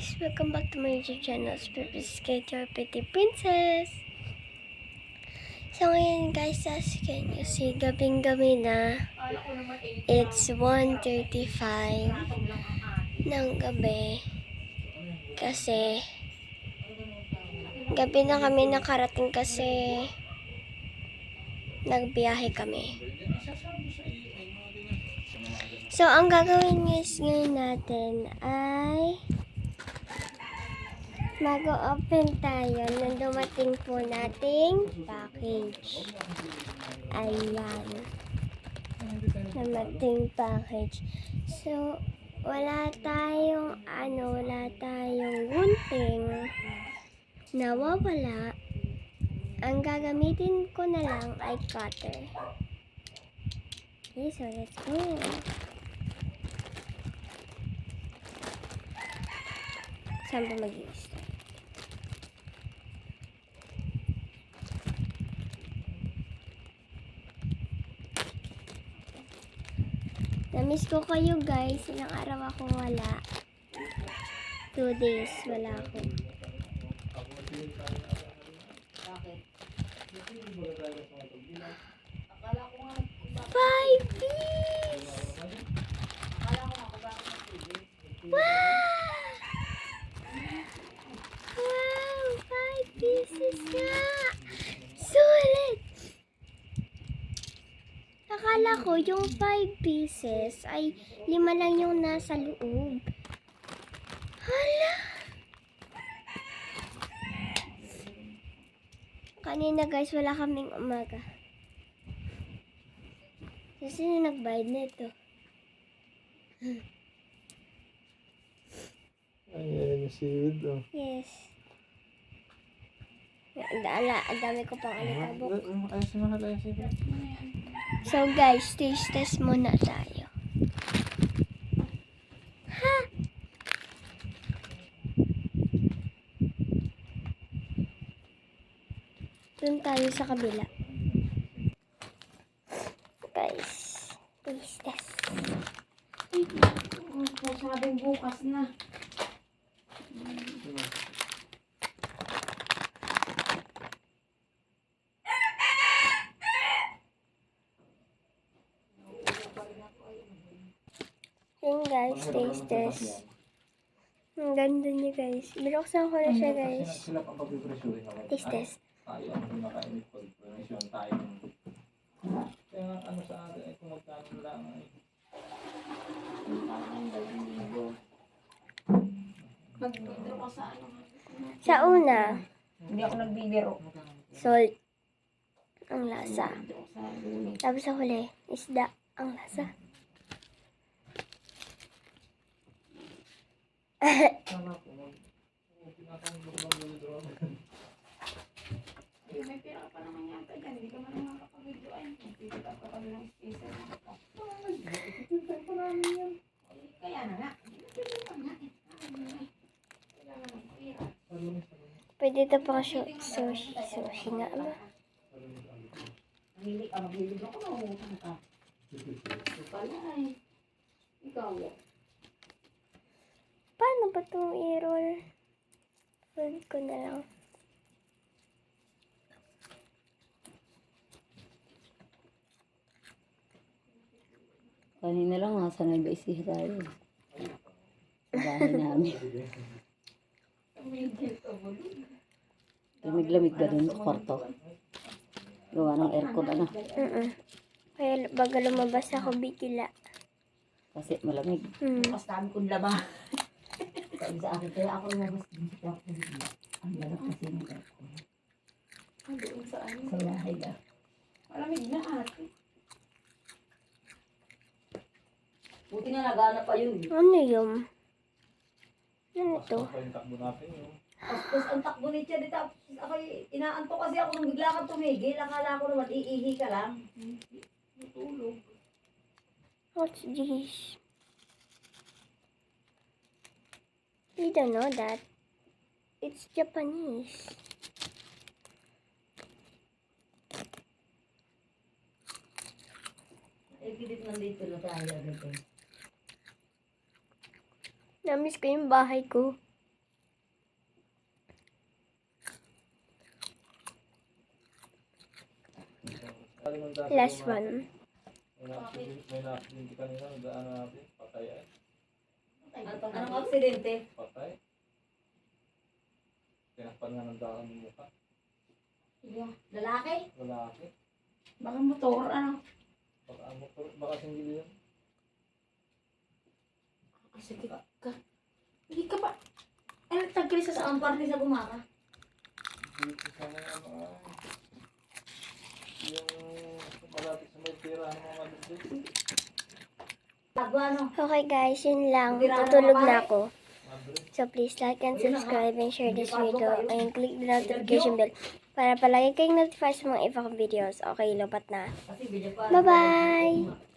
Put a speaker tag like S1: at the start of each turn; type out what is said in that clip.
S1: guys! Welcome back to my YouTube channel, Purple Skater Pretty Princess! So ngayon guys, as you can see, gabing-gabi na. It's 1:35 ng gabi. Kasi, gabi na kami nakarating kasi nagbiyahe kami. So, ang gagawin guys ngayon natin ay mag-open tayo ng dumating po nating package. Ayan. Dumating package. So, wala tayong gunting nawawala. Ang gagamitin ko na lang ay cutter. Okay, so let's go. Saan ba mag-i-start? Namiss ko kayo guys. Ilang araw ako wala. 2 days wala ako. Five piece! Wow! Wow! 5 pieces nga! Sulit! Akala ko yung 5 pieces ay 5 lang yung nasa loob. Hala! Kanina guys, wala kaming umaga. So, sino nagbayad nito?
S2: Ay, seaweed, oh.
S1: Yes. Ang dami ko pang alikabok.
S2: Ayos mahal, ayos ito.
S1: So guys, taste test muna tayo. Ha! Doon tayo sa kabila. Guys, taste test.
S3: Sabing bukas na.
S1: Yun guys, taste test. Ang ganda niya guys. Binuksan ko na siya guys.
S2: Sila pang pagpipresyuhin ako.
S1: Taste test.
S2: Tayo ang pinakainit pagpresyon tayo. Kaya ano sa atin ay kung magkano lang ay.
S3: Nagbibiro ka sa ano?
S1: Sa una,
S3: Hindi ako nagbibiro.
S1: salt ang lasa. Tapos sa huli, isda ang lasa.
S3: May pira pa naman yata dyan. Hindi ka man nakakapag-video ay. Nagpipita ka kami ng spacer. Kaya na nga.
S1: Pwede ito pa sushi. Sushi nga ba?
S3: Mahilig ka, magbibiro ko, mahutang ka. Ito pala ay. Ikaw.
S1: Paano ba itong i-roll? Roll ko na lang.
S4: Kanina lang nasa nag-isih tayo. Bahay namin. Lamig-lamig ba dun sa kwarto? Gawa ng aircon ano?
S1: Kaya baga lumabas ako bigla.
S4: Kasi malamig.
S3: Bukas namin kong laba. Sabi sa akin, kaya ako lumabas din sa kwarto. Ang lamig kasi ng aircon.
S5: Doon sa ano?
S3: Sa bahay na.
S5: Malamig na ate.
S3: Buti nga nagana pa yun.
S1: Ano yun? Ano to?
S2: Yung takbo natin yun.
S3: Tapos ang takbo ni Tia, tapos ako inaanto kasi ako nung bigla kang tumigil. Akala ko naman iihi ka lang.
S5: Natulog.
S1: What's this? You don't know that. It's Japanese.
S3: Pilit nandito na tayo agad eh.
S1: Namiss ko yung bahay ko.
S2: Talimanda sa
S1: Last
S2: lumayan.
S1: one.
S2: May na-accident kanina, nagdaan natin. Patay ay.
S3: Anong aksidente?
S2: Patay. Tinakpan nga ng daan ng mukha.
S3: Lalaki?
S2: Lalaki.
S5: Baka motor, ano?
S2: Baka singgil yun.
S5: Sige ka. Hindi ka ba? Ano, tagkali sa
S3: Saan parte sa bumaka?
S2: Dito sa mga yung malapit sa may tira ng mga Madrid.
S3: Bago ano?
S1: Okay guys, yun lang. Tutulog na ako. So please like and subscribe and share this video and click the notification bell para palagi kayong notify sa mga iba kong videos. Okay, lupat na.
S3: Kasi video pa.
S1: Bye-bye!